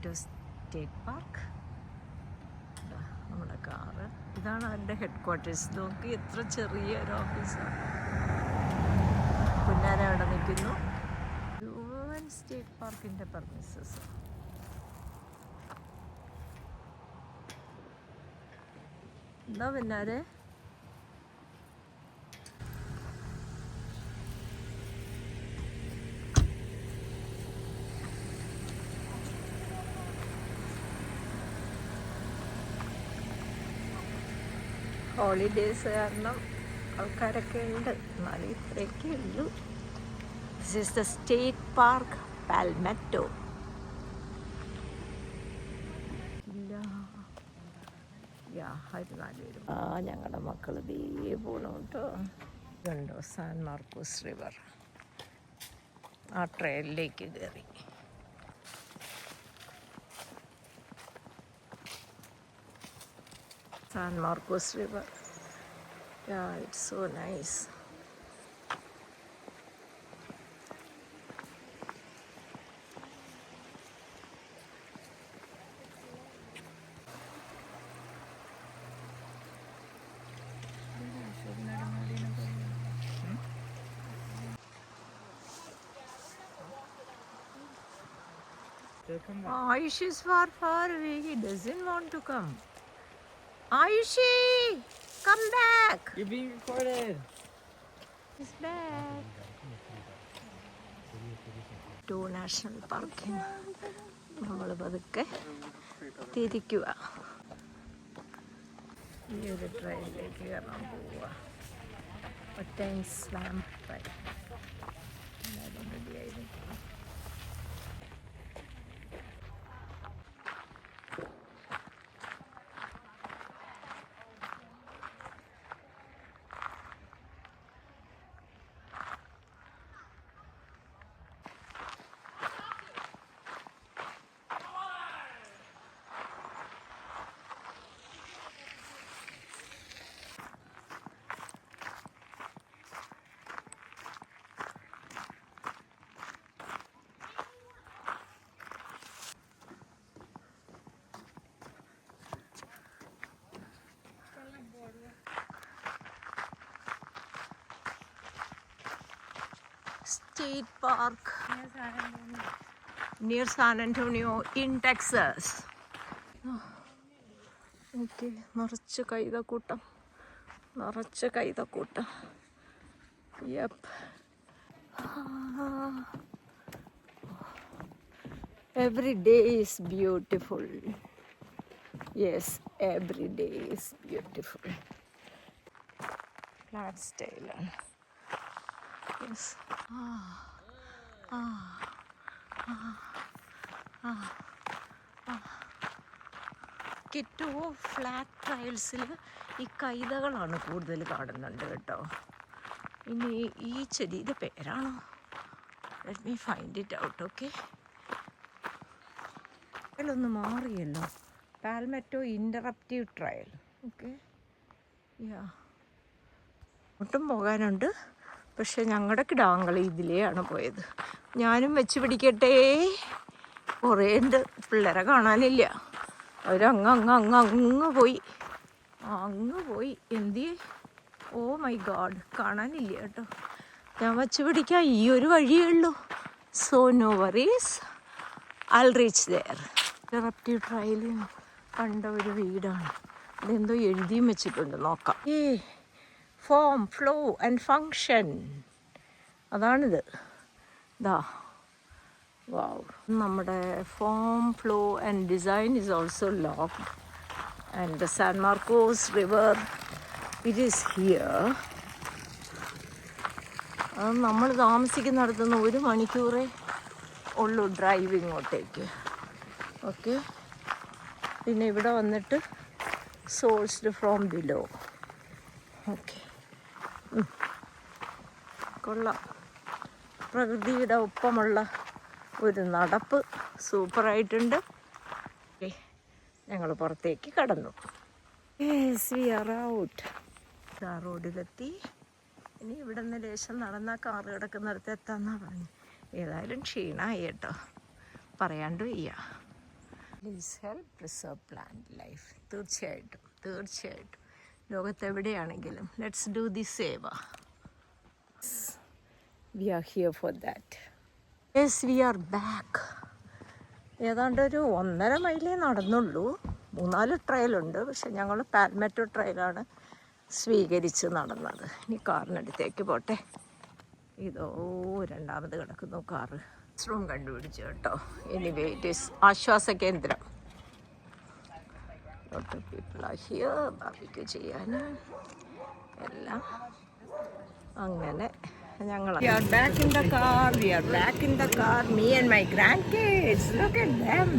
പാൽമെറ്റോ state park. നമ്മുടെ car, ഇതാണ് അവരുടെ ഹെഡ് ക്വാർട്ടേഴ്സ്. നോക്കി എത്ര ചെറിയൊരു ഓഫീസാണ്. പുന്നാര അവിടെ നിൽക്കുന്നു. യുവൻ സ്റ്റേറ്റ് പാർക്കിൻ്റെ പെർമിസസ്. എന്താ പുന്നാരെ? ഹോളിഡേയ്സ് കാരണം ആൾക്കാരൊക്കെ ഉണ്ട്, എന്നാലും ഇത്രയൊക്കെ ഉള്ളൂ. This is the state park palmetto. ഇല്ല, ഞങ്ങളുടെ മക്കൾ ദേ പോകണം കേട്ടോ. ഇതുണ്ടോ സാൻ മാർക്കോസ് റിവർ. ആ ട്രെയിനിലേക്ക് കയറി. San Marcos River. Yeah, it's so nice. Ayush is far away. He doesn't want to come. Ayushi, come back. You're being recorded. He's back. Two national പാർക്കിൽ നമ്മൾ പതുക്കെ തിരിക്കുക. ഈ ഒരു ട്രെയിനിലേക്ക് കയറാൻ പോവുക. ഒറ്റൈൻ സ്ലാം ട്രെയിൻ. എല്ലാവരും റെഡിയായി നിൽക്കുക. State Park near San Antonio in Texas. Okay, നിറച്ച് കൈതക്കൂട്ടം. Yep. Every day is beautiful. Yes, every day is beautiful. Flatstale. Yes. ഏറ്റവും ഫ്ലാറ്റ് ട്രയൽസിൽ ഈ കൈതകളാണ് കൂടുതൽ കാണുന്നുണ്ട് കേട്ടോ. ഇനി ഈ ചെടിയുടെ പേരാണോ? Let me find it out. Okay, ഒന്ന് മാറിയല്ലോ. പാൽമെറ്റോ ഇൻ്ററപ്റ്റീവ് ട്രയൽ. ഓക്കെ, യാ, ഒട്ടും പോകാനുണ്ട്. പക്ഷെ ഞങ്ങളുടെ കിടാങ്കൾ ഇതിലെയാണ് പോയത്. ഞാനും വെച്ച് പിടിക്കട്ടെ. കുറേ ഉണ്ട്, പിള്ളേരെ കാണാനില്ല. അവരങ്ങ് പോയി. എന്തി? ഓ മൈ ഗോഡ്, കാണാനില്ല കേട്ടോ. ഞാൻ വച്ച് പിടിക്കാം. ഈ ഒരു വഴിയേ ഉള്ളൂ. So no worries, I will reach there. Interpretive trail കണ്ട ഒരു വീടാണ്. ഇതെന്തോ എഴുതിയും വെച്ചിട്ടുണ്ട്, നോക്കാം. ഫോം, ഫ്ലോ ആൻഡ് ഫങ്ഷൻ, അതാണിത്. ഇതാ, വാവ്. നമ്മുടെ form, flow and design is also locked. And the San Marcos river, it is here. അത് നമ്മൾ താമസിക്കുന്നിടത്തുനിന്ന് 1 മണിക്കൂറേ ഉള്ളൂ ഡ്രൈവ് ഇങ്ങോട്ടേക്ക്. ഓക്കെ, പിന്നെ ഇവിടെ വന്നിട്ട് സോഴ്സ്ഡ് ഫ്രോം ബിലോ. ഓക്കെ, കൊള്ളാം. പ്രകൃതിയുടെ ഒപ്പമുള്ള ഒരു നടപ്പ് സൂപ്പറായിട്ടുണ്ട്. ഓക്കെ, ഞങ്ങൾ പുറത്തേക്ക് കടന്നു. Yes, we are out. ആ റോഡിലെത്തി. ഇനി ഇവിടെ നിന്ന് ലേശം നടന്നാൽ കാറ് കിടക്കുന്നിടത്ത് എത്താമെന്നാണ് പറഞ്ഞു. ഏതായാലും ക്ഷീണമായി കേട്ടോ, പറയാണ്ട് വയ്യ. Please help preserve plant life. തീർച്ചയായിട്ടും തീർച്ചയായിട്ടും ലോകത്തെവിടെയാണെങ്കിലും let's do the save. We are here for that. Yes, we are back. ഏതാണ്ട് ഒരു 1.5 മൈലേ നടന്നുള്ളൂ. 3-4 ട്രയലുണ്ട്. പക്ഷെ ഞങ്ങൾ പാൽമെറ്റോ ട്രയലാണ് സ്വീകരിച്ച് നടന്നത്. ഇനി കാറിനടുത്തേക്ക് പോട്ടെ. ഇതോ രണ്ടാമത് കിടക്കുന്നു കാറ്. റൂം കണ്ടുപിടിച്ചു കേട്ടോ. എനിവേ ഇറ്റ് ഈസ് ആശ്വാസ കേന്ദ്രം. Lot of people are here barbecue ചെയ്യാൻ എല്ലാം. അങ്ങനെ ഞങ്ങൾ we are back in the car, me and my grandkids, look at them.